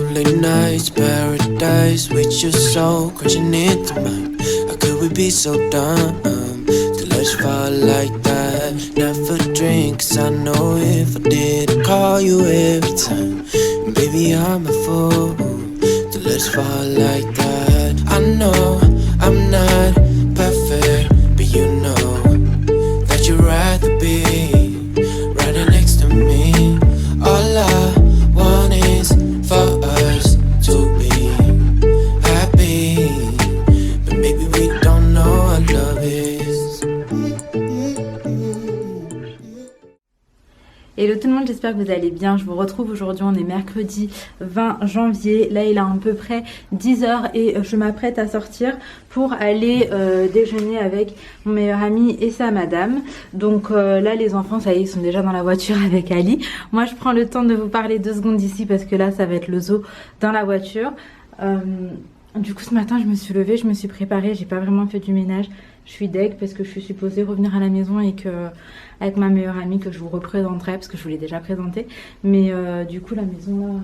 Lonely nights, paradise with your soul crashing into mine. How could we be so dumb to let you fall like that? Never drink, 'cause I know if I did, I'd call you every time. And baby, I'm a fool to let you fall like that. I know I'm not perfect, but you know that you'd rather be right next to me. All I want is for us to be happy, but maybe we don't know what love is. Hello tout le monde, j'espère que vous allez bien. Je vous retrouve aujourd'hui, on est mercredi 20 janvier. Là il est à peu près 10h et je m'apprête à sortir pour aller déjeuner avec mon meilleur ami et sa madame. Donc là les enfants, ça y est, ils sont déjà dans la voiture avec Ali. Moi je prends le temps de vous parler 2 secondes ici parce que là ça va être le zoo dans la voiture. Du coup ce matin je me suis levée, je me suis préparée, j'ai pas vraiment fait du ménage. Je suis deg parce que je suis supposée revenir à la maison et que avec ma meilleure amie que je vous représenterai parce que je vous l'ai déjà présenté. Mais du coup la maison là,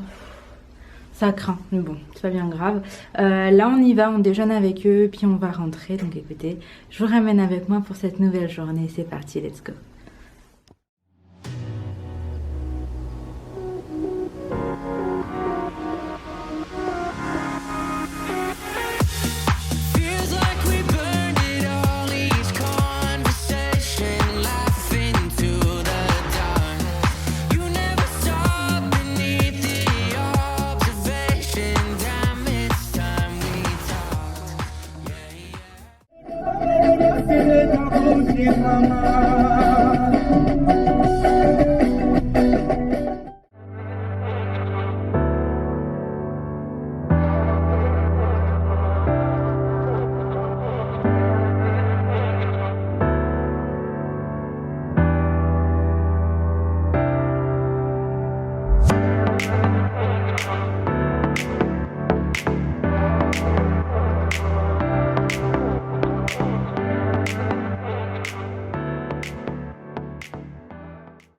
ça craint. Mais bon, c'est pas bien grave. Là on y va, on déjeune avec eux puis on va rentrer. Donc écoutez, je vous ramène avec moi pour cette nouvelle journée. C'est parti, let's go.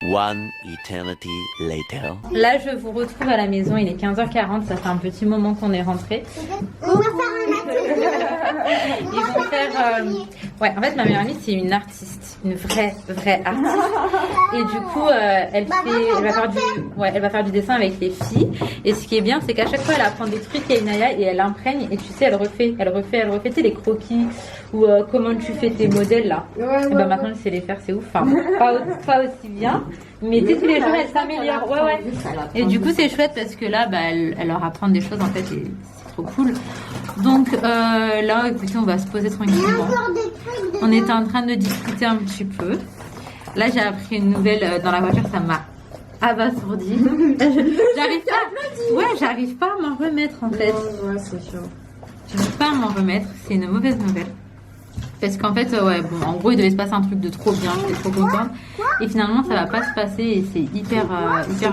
One eternity later. Là je vous retrouve à la maison, il est 15h40, ça fait un petit moment qu'on est rentré. On va faire un Ils vont faire... Ouais, en fait ma meilleure amie c'est une artiste, une vraie artiste. Et du coup elle va faire du dessin avec les filles. Et ce qui est bien c'est qu'à chaque fois elle apprend des trucs à Inaya et elle imprègne. Et tu sais elle refait tu sais, les croquis ou comment tu fais tes modèles là. Et bah maintenant elle sait les faire, c'est ouf. Enfin, pas aussi bien. Mais tu sais tous les jours elle s'améliore. Ouais. Et du coup c'est chouette parce que là bah, elle leur apprend des choses en fait et c'est trop cool. Donc là écoutez on va se poser tranquillement. On était en train de discuter un petit peu. Là j'ai appris une nouvelle dans la voiture, ça m'a abasourdie. J'arrive pas à m'en remettre en fait. Ouais, c'est sûr. J'arrive pas à m'en remettre, c'est une mauvaise nouvelle. Parce qu'en fait, en gros, il devait se passer un truc de trop bien, j'étais trop contente. Et finalement, ça va pas se passer et c'est hyper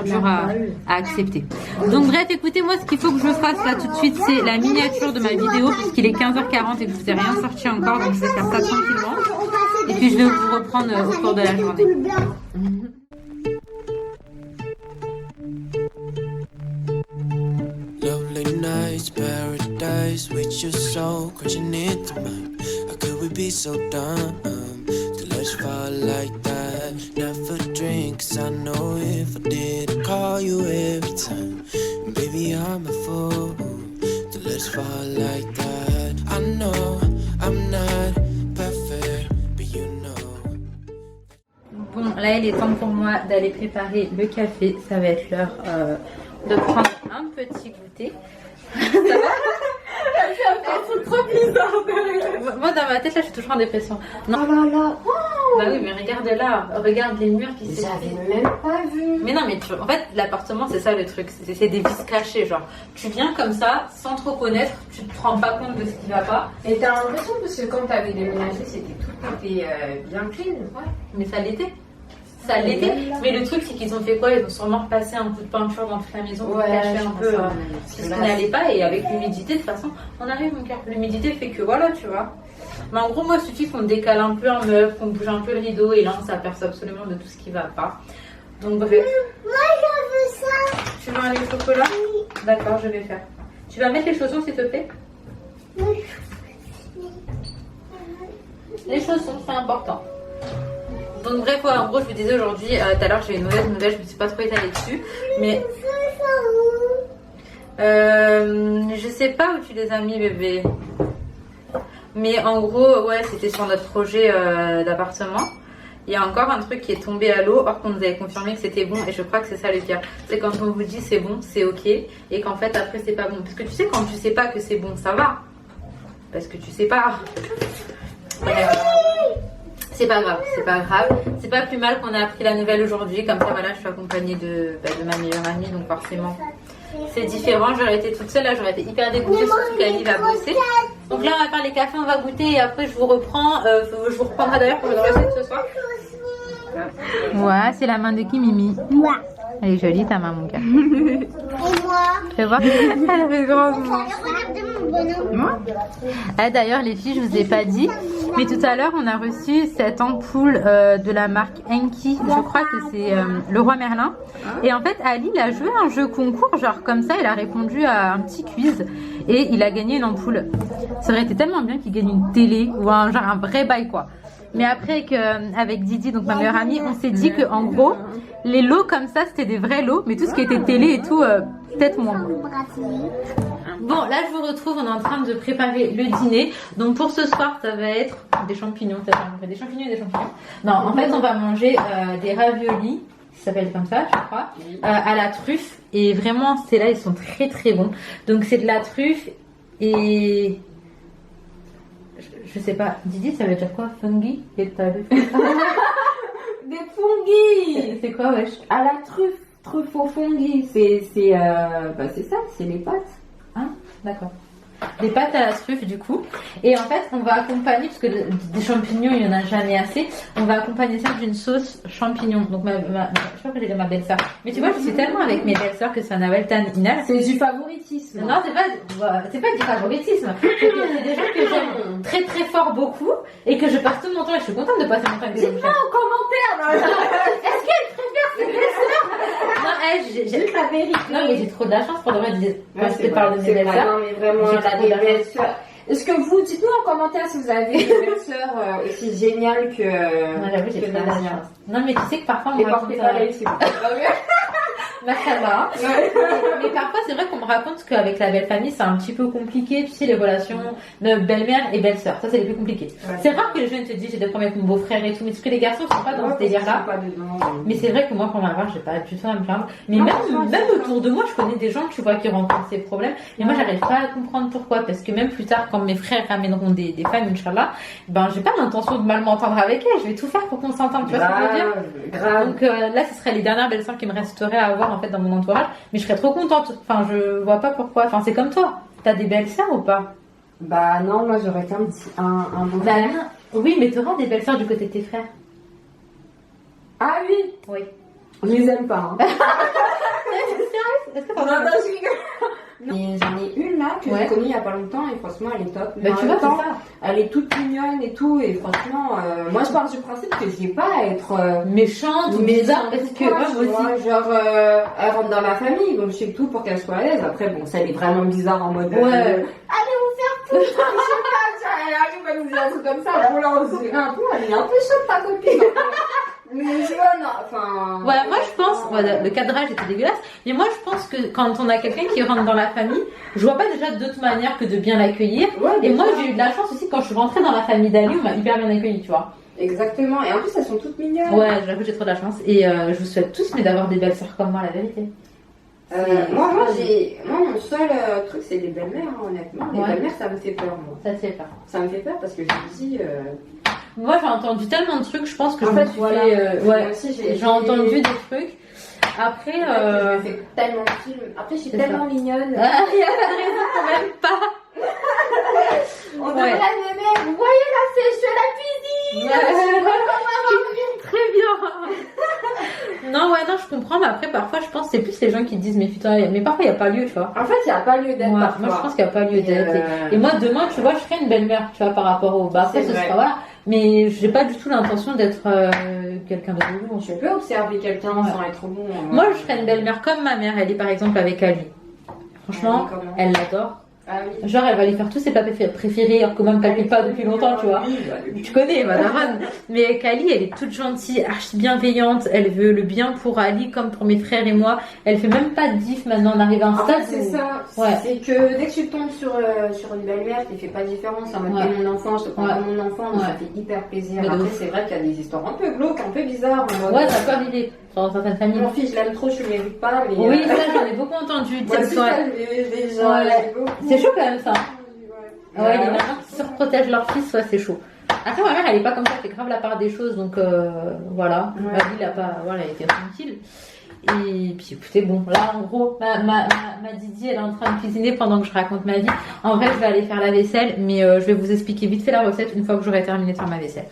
dur à accepter. Donc bref, écoutez, moi, ce qu'il faut que je fasse là tout de suite, c'est la miniature de ma vidéo, puisqu'il est 15h40 et que je vous ai rien sorti encore, donc je vais faire ça tranquillement. Et puis je vais vous reprendre au cours de la journée. Lovely nights, paradise with your soul crashing into mine. How could we be so dumb to let you fall like that? Never drink, 'cause I know if I did, I'd call you every time. And baby, I'm a fool to let you fall like that. I know I'm not perfect, but you know. Bon, là, il est temps pour moi d'aller préparer le café. Ça va être l'heure de prendre un petit goûter. Ça va? C'est trop bizarre. Moi dans ma tête là je suis toujours en dépression. Non. Oh là là. Bah oui mais regarde là, regarde les murs qui s'étaient. J'avais même pas vu. Mais non mais en fait l'appartement c'est ça le truc, c'est des vis cachées genre. Tu viens comme ça sans trop connaître, tu te rends pas compte de ce qui va pas. Et t'as l'impression parce que quand t'avais déménagé c'était tout était bien clean. Ouais. Mais ça l'était. Ça l'était, mais le truc c'est qu'ils ont fait quoi? Ils ont sûrement repassé un coup de peinture dans toute la maison pour cacher un peu ce qui n'allait pas. Et avec l'humidité, de toute façon, on arrive mon cœur. L'humidité fait que voilà, tu vois. Mais en gros, moi, il suffit qu'on décale un peu un meuble, qu'on bouge un peu le rideau, et là, on s'aperçoit absolument de tout ce qui va pas. Donc bref. Moi, je veux ça. Tu veux un lait au chocolat? Oui. D'accord, je vais faire. Tu vas mettre les chaussons s'il te plaît? Les chaussons, c'est important. Donc bref, ouais, en gros, je vous disais aujourd'hui, tout à l'heure j'ai une mauvaise nouvelle, je me suis pas trop étalée dessus, mais je sais pas où tu les as mis, bébé. Mais en gros, ouais, c'était sur notre projet d'appartement. Il y a encore un truc qui est tombé à l'eau, or qu'on nous avait confirmé que c'était bon, et je crois que c'est ça le pire. C'est quand on vous dit c'est bon, c'est ok, et qu'en fait après c'est pas bon. Parce que tu sais, quand tu sais pas que c'est bon, ça va. Parce que tu sais pas. C'est pas grave, c'est pas grave. C'est pas plus mal qu'on ait appris la nouvelle aujourd'hui. Comme ça, voilà, je suis accompagnée de ma meilleure amie, donc forcément c'est différent. J'aurais été toute seule, là j'aurais été hyper dégoûtée, surtout qu'Ali va bosser. Donc là on va faire les cafés, on va goûter et après je vous reprends. Je vous reprendrai d'ailleurs pour le recette ce soir. Ouais, c'est la main de qui, Mimi? Moi. Elle est jolie ta main, mon gars. Et moi. Tu vois? Elle avait grand. Regardez mon bonhomme. Ah, d'ailleurs, les filles, je vous ai pas dit, mais tout à l'heure, on a reçu cette ampoule de la marque Enki. Je crois que c'est le Roi Merlin. Et en fait, Ali, il a joué un jeu concours, genre comme ça, il a répondu à un petit quiz et il a gagné une ampoule. Ça aurait été tellement bien qu'il gagne une télé ou un vrai bail, quoi. Mais après avec Didi, donc ma meilleure amie, on s'est dit que en gros, les lots comme ça, c'était des vrais lots, mais tout ce qui était télé et tout, peut-être moins. Bon, là je vous retrouve, on est en train de préparer le dîner. Donc pour ce soir, ça va être des champignons, des champignons et des champignons. Non, en fait, on va manger des raviolis, ça s'appelle comme ça, je crois, à la truffe. Et vraiment, c'est là, ils sont très très bons. Donc c'est de la truffe et... Je sais pas, Didi, ça veut dire quoi? Fungi? Des fungis. C'est quoi, wesh? À la truffe au fungis. C'est ça, c'est les pâtes. Hein? D'accord. Des pâtes à la truffe, du coup. Et en fait, on va accompagner, parce que des champignons, il n'y en a jamais assez, on va accompagner ça d'une sauce champignon. Donc, je crois que j'ai dit ma belle-sœur. Mais tu vois, je suis tellement avec mes belles-sœurs que ça n'a pas Tan Inal. C'est du favoritisme. Non, c'est pas du favoritisme. C'est des gens que j'aime très très fort beaucoup et que je passe tout mon temps et je suis contente de passer mon temps avec des gens. Dites-moi en commentaire. Est-ce qu'elle préfère ses belles-sœurs? Non, j'ai la vérité. Non, mais j'ai trop de la chance pour de vrai parce que je parle de mes belles-sœurs. Non, mais vraiment, J'ai des belles-sœurs. Est-ce que vous, dites-nous en commentaire si vous avez des belles-sœurs aussi géniales que. Moi, j'avoue, j'ai pas de la chance. Non, mais tu sais que parfois, on me raconte. Bah, ça va. Mais parfois, c'est vrai qu'on me raconte qu'avec la belle famille, c'est un petit peu compliqué. Tu sais, les relations de belle-mère et belle-sœur. Ça, c'est les plus compliqués. Ouais. C'est rare que les jeunes te disent j'ai des problèmes avec mon beau-frère et tout. Mais parce que les garçons sont pas dans ce délire-là. Mais c'est vrai que moi, pour ma part, j'ai pas du tout à me plaindre. Mais non, même autour de moi, je connais des gens, tu vois, qui rencontrent ces problèmes. Et moi, j'arrive pas à comprendre pourquoi. Parce que même plus tard, quand mes frères ramèneront des femmes, Inch'Allah, ben, j'ai pas l'intention de mal m'entendre avec elles. Je vais tout faire pour qu'on s'entende. Tu vois ce que je veux dire? Grave. Donc là, ce serait les dernières belles-sœurs qui me resteraient à avoir en fait dans mon entourage, mais je serais trop contente. Enfin, je vois pas pourquoi. Enfin, c'est comme toi. T'as des belles-sœurs ou pas? Bah non, moi j'aurais qu'un petit un beau Bah, frère. oui, mais t'auras des belles-sœurs du côté de tes frères. Ah oui. Oui. Je les aime pas. Hein. Est-ce que Non, non, je rigole. Mais j'en ai une là que j'ai connue il y a pas longtemps et franchement elle est top. Bah, tu vois, c'est ça. Elle est toute mignonne et tout et franchement, moi je pars du principe que j'ai pas à être méchante ou bizarre parce que moi aussi. Genre elle rentre dans ma famille donc je fais tout pour qu'elle soit à l'aise. Après bon ça elle est vraiment bizarre en mode allez vous faire tout. Je sais pas, elle arrive à nous dire un truc comme ça. On l'a osé un peu, elle est un peu chaude ta copine. Mais tu vois, non, enfin. Ouais, moi je pense, le cadrage était dégueulasse, mais moi je pense que quand on a quelqu'un qui rentre dans la famille, je vois pas déjà d'autre manière que de bien l'accueillir. Ouais, et moi j'ai eu de la chance aussi quand je suis rentrée dans la famille d'Ali, on m'a hyper bien accueillie, tu vois. Exactement, et en plus elles sont toutes mignonnes. Ouais, j'avoue que j'ai trop de la chance et je vous souhaite tous mais d'avoir des belles sœurs comme moi, la vérité. Moi mon seul truc c'est les belles-mères, hein, honnêtement. Les belles-mères ça me fait peur, moi. Ça te fait peur? Ça me fait peur parce que je me dis. Moi j'ai entendu tellement de trucs, je pense que en je fait, me suis voilà. fait. J'ai entendu des trucs. Après. Je fais tellement de films. Après, je suis tellement mignonne. Il n'y a pas de raison quand même pas. On devrait l'aimer. Vous voyez là, je suis à la cuisine. Très bien. Non, je comprends, mais après, parfois, je pense que c'est plus les gens qui disent méfie-toi. Mais parfois, il n'y a pas lieu, tu vois. En fait, il n'y a pas lieu d'être. Moi, je pense qu'il n'y a pas lieu d'être. Et moi, demain, tu vois, je serai une belle-mère, tu vois, par rapport au bas. Après, ce sera voilà. Mais j'ai pas du tout l'intention d'être quelqu'un de bon. Je peux observer quelqu'un sans être bon. Moi, je serais une belle-mère comme ma mère, elle est par exemple avec Ali. Franchement, Ah oui, comment elle l'adore. Ah oui. Genre, elle va lui faire tous ses plats préférés, alors que même qu'elle fait pas depuis longtemps, tu vois. Oui, bah, depuis- Tu connais, madame. Mais Kali, elle est toute gentille, archi bienveillante. Elle veut le bien pour Ali comme pour mes frères et moi. Elle fait même pas de diff maintenant. On arrive à un En stade fait, c'est où- ça. Ouais. C'est que dès que tu tombes sur une belle-mère, tu fais pas de différence. En mode, Ouais. t'es mon enfant, je te prends Ouais. comme mon enfant, donc Ouais. ça fait hyper plaisir. Mais de Après, ouf. c'est vrai qu'il y a des histoires un peu glauques, un peu bizarres. En mode, Ouais, ça peut arriver dans certaines familles. mon fils, je l'aime trop, je le mérite pas. Mais, Oui, ça, j'en ai beaucoup entendu. moi tu sais, aussi, ouais. ça, déjà, Ouais. j'ai beaucoup. C'est chaud quand même, ça. Ouais. Ouais, les mamans qui surprotègent leur fils, ouais, c'est chaud. Après, ma mère, elle est pas comme ça, elle fait grave la part des choses, donc voilà. Ouais. Ma vie, elle a pas, voilà, elle était tranquille. Et puis écoutez, bon, là en gros, ma Didi, elle est en train de cuisiner pendant que je raconte ma vie. En vrai, je vais aller faire la vaisselle, mais je vais vous expliquer vite fait la recette une fois que j'aurai terminé de faire ma vaisselle.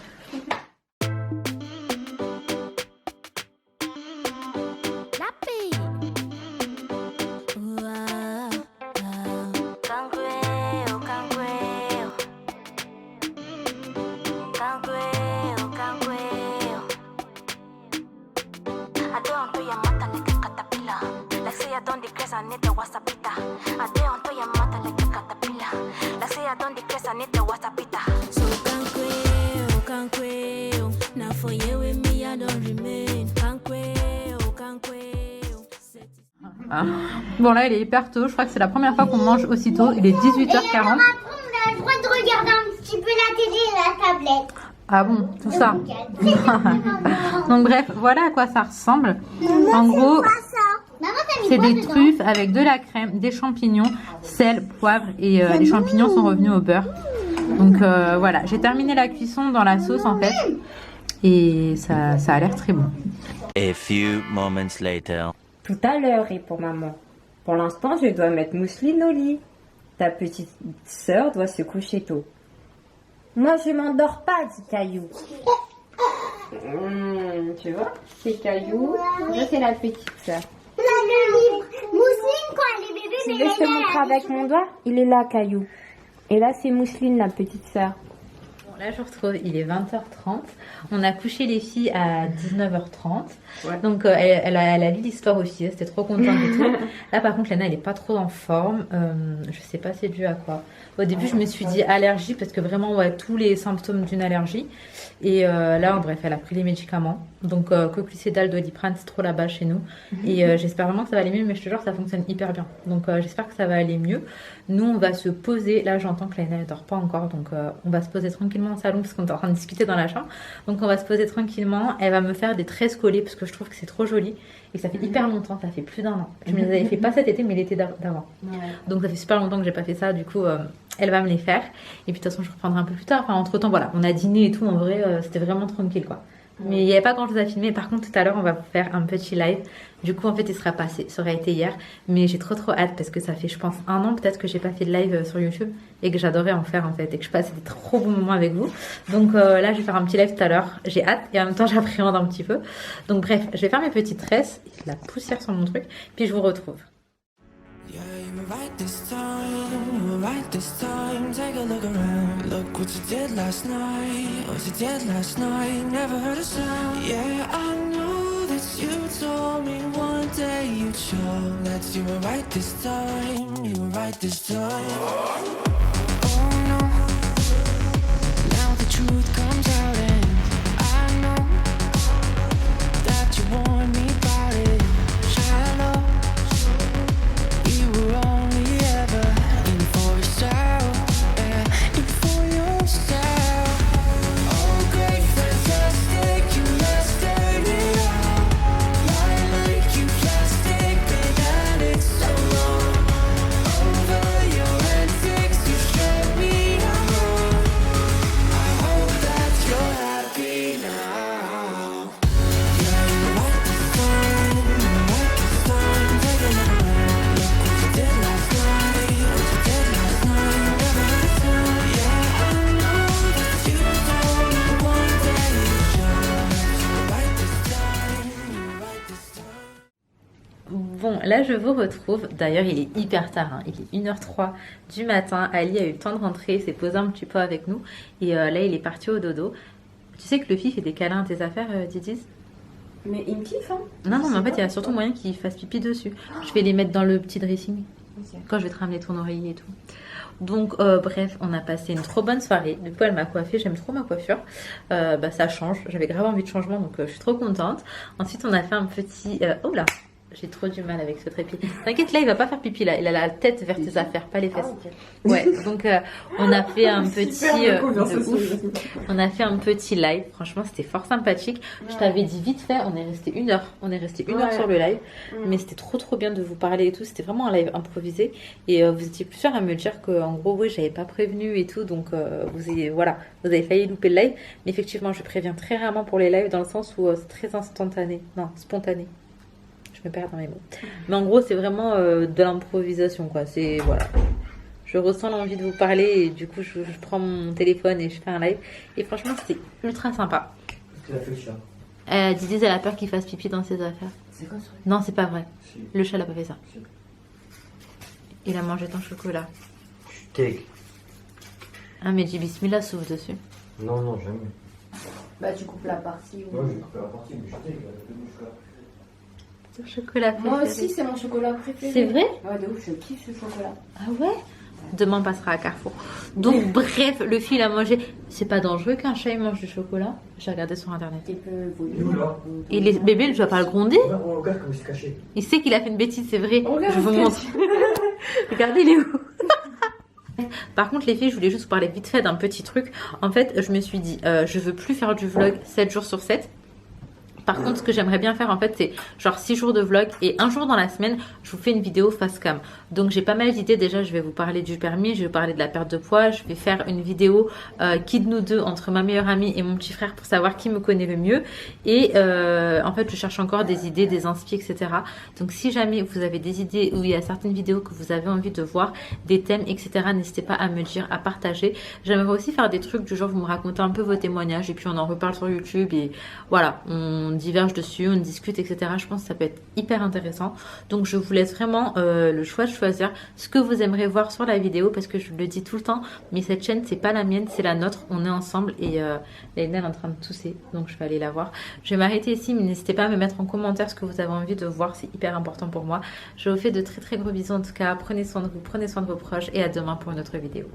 So can't quail. Now for you with me, I don't remain. Can't quail. Ah. Bon, là, il est hyper tôt, je crois que c'est la première fois qu'on mange aussitôt. Il est 18h40. On a le droit de regarder un petit peu la télé et la tablette. Ah bon, tout ça. Donc bref, voilà à quoi ça ressemble. En gros, Maman, t'as mis c'est quoi des dedans? truffes avec de la crème, des champignons, sel, poivre et les champignons sont revenus au beurre. Donc voilà, j'ai terminé la cuisson dans la sauce en fait et ça a l'air très bon. A few moments later. Tout à l'heure, répond maman. Pour l'instant, je dois mettre Mousseline au lit. Ta petite sœur doit se coucher tôt. Moi, je m'endors pas, dit Caillou. Tu vois, c'est Caillou. Ça, c'est la petite sœur. Là, le livre. Mousseline, quand elle est bébé, Tu mais veux que je te montre avec mon doigt? Il est là, Caillou. Et là, c'est Mousseline, la petite sœur. Bon, là je retrouve, il est 20h30. On a couché les filles à 19h30. Ouais. Donc elle a lu l'histoire aussi, elle était trop contente et tout. Là par contre Léna elle est pas trop en forme. Je sais pas c'est dû à quoi. Au début je me suis dit allergie parce que vraiment ouais tous les symptômes d'une allergie. Et là en bref elle a pris les médicaments. Donc Coclucédal, Doliprane c'est trop là-bas chez nous. Et j'espère vraiment que ça va aller mieux mais je te jure ça fonctionne hyper bien. Donc j'espère que ça va aller mieux. Nous on va se poser, là j'entends que Léna elle dort pas encore donc on va se poser tranquillement au salon parce qu'on est en train de discuter dans la chambre. Donc on va se poser tranquillement, elle va me faire des tresses collées parce que je trouve que c'est trop joli et que ça fait hyper longtemps, ça fait plus d'un an. Je me les avais fait pas cet été mais l'été d'avant. Donc ça fait super longtemps que j'ai pas fait ça, du coup elle va me les faire. Et puis de toute façon je reprendrai un peu plus tard, enfin entre temps voilà, on a dîné et tout, en vrai c'était vraiment tranquille quoi. Mais il n'y avait pas grand chose à filmer. Par contre, tout à l'heure, on va vous faire un petit live. Du coup, en fait, il sera passé. Ça aurait été hier. Mais j'ai trop hâte parce que ça fait, je pense, un an peut-être que j'ai pas fait de live sur YouTube et que j'adorais en faire en fait. Et que je passais des trop bons moments avec vous. Donc là, je vais faire un petit live tout à l'heure. J'ai hâte et en même temps, j'appréhende un petit peu. Donc bref, je vais faire mes petites tresses. Il y a de la poussière sur mon truc. Puis je vous retrouve. Yeah, you were right this time, you were right this time. Take a look around, look what you did last night. What you did last night, never heard a sound. Yeah, I know that you told me one day you'd show that you were right this time, you were right this time. Oh no, now the truth comes out and I know that you want me about it. Shallow. You were only ever in for yourself, yeah, in for yourself. Oh, great, fantastic, you mastered it all. Lying like you plastic, been at it so long. Over your antics, you showed me I'm wrong. I hope that you're happy now. Yeah, you were right this time, you were right this time. Take a look around, look what you did last night. What you did last night, never heard a sound. Yeah, I know that you told me one day you'd show that you were right this time, you were right this time. Bon, là je vous retrouve. D'ailleurs, il est hyper tard, hein. Il est 1h03 du matin. Ali a eu le temps de rentrer, s'est posé un petit peu avec nous. Et là, il est parti au dodo. Tu sais que le fils fait des câlins à tes affaires, Didis? Mais il me kiffe, hein. Non, mais en fait, il y a surtout moyen qu'il fasse pipi dessus. Je vais les mettre dans le petit dressing. Quand je vais te ramener ton oreiller et tout. Donc bref, on a passé une trop bonne soirée. Du coup, elle m'a coiffée, j'aime trop ma coiffure. Ça change, j'avais grave envie de changement, donc je suis trop contente. Ensuite, on a fait un petit... oh là, j'ai trop du mal avec ce trépied. T'inquiète, là, il va pas faire pipi, là. Il a la tête vers tes affaires, pas les fesses. Ouais, donc on a fait un petit... on a fait un petit live. Franchement, c'était fort sympathique. Je t'avais dit vite fait, on est resté 1 heure. On est resté 1 heure sur le live. Mais c'était trop bien de vous parler et tout. C'était vraiment un live improvisé. Et vous étiez plusieurs à me dire qu'en gros, oui, j'avais pas prévenu et tout. Donc, voilà, vous avez failli louper le live. Mais effectivement, je préviens très rarement pour les lives dans le sens où c'est très instantané. Non, spontané. Je me perds dans mes mots. Mais en gros, c'est vraiment de l'improvisation, quoi. C'est, voilà. Je ressens l'envie de vous parler et du coup, je prends mon téléphone et je fais un live. Et franchement, c'était ultra sympa. Qu'est-ce qu'il a fait le chat? Didi, elle a peur qu'il fasse pipi dans ses affaires. C'est quoi ça? Non, c'est pas vrai. Si. Le chat n'a pas fait ça. Si. Il a mangé ton chocolat. Je suis tech. Ah, mais dis bismillah, souffle dessus. Non, non, jamais. Bah, tu coupes la partie où... Moi, je vais couper la partie, mais je suis tech. Ton chocolat préféré. Moi aussi, c'est mon chocolat préféré. C'est vrai? Ouais, de ouf, je kiffe ce chocolat. Ah ouais? Demain, on passera à Carrefour. Donc, bref, le fil a mangé. C'est pas dangereux qu'un chat il mange du chocolat? J'ai regardé sur internet. Il peut Il est où, là? Et les bébés, je dois pas le gronder. On regarde comment il s'est caché. Il sait qu'il a fait une bêtise, c'est vrai. Regarde, Je vous il se montre. Regardez, il est où? Par contre, les filles, je voulais juste vous parler vite fait d'un petit truc. En fait, je me suis dit, je veux plus faire du vlog 7 jours sur 7. Par contre, ce que j'aimerais bien faire, en fait, c'est genre 6 jours de vlog et un jour dans la semaine, je vous fais une vidéo face cam. Donc, j'ai pas mal d'idées. Déjà, je vais vous parler du permis, je vais vous parler de la perte de poids. Je vais faire une vidéo qui de nous deux, entre ma meilleure amie et mon petit frère, pour savoir qui me connaît le mieux. Et en fait, je cherche encore des idées, des inspi, etc. Donc, si jamais vous avez des idées ou il y a certaines vidéos que vous avez envie de voir, des thèmes, etc., n'hésitez pas à me dire, à partager. J'aimerais aussi faire des trucs du genre, vous me racontez un peu vos témoignages et puis on en reparle sur YouTube et voilà, on diverge dessus, on discute, etc. Je pense que ça peut être hyper intéressant. Donc je vous laisse vraiment le choix de choisir ce que vous aimeriez voir sur la vidéo, parce que je le dis tout le temps, mais cette chaîne c'est pas la mienne, c'est la nôtre, on est ensemble. Et Laïna est en train de tousser, donc je vais aller la voir. Je vais m'arrêter ici, mais n'hésitez pas à me mettre en commentaire ce que vous avez envie de voir, c'est hyper important pour moi. Je vous fais de très gros bisous en tout cas, prenez soin de vous, prenez soin de vos proches et à demain pour une autre vidéo.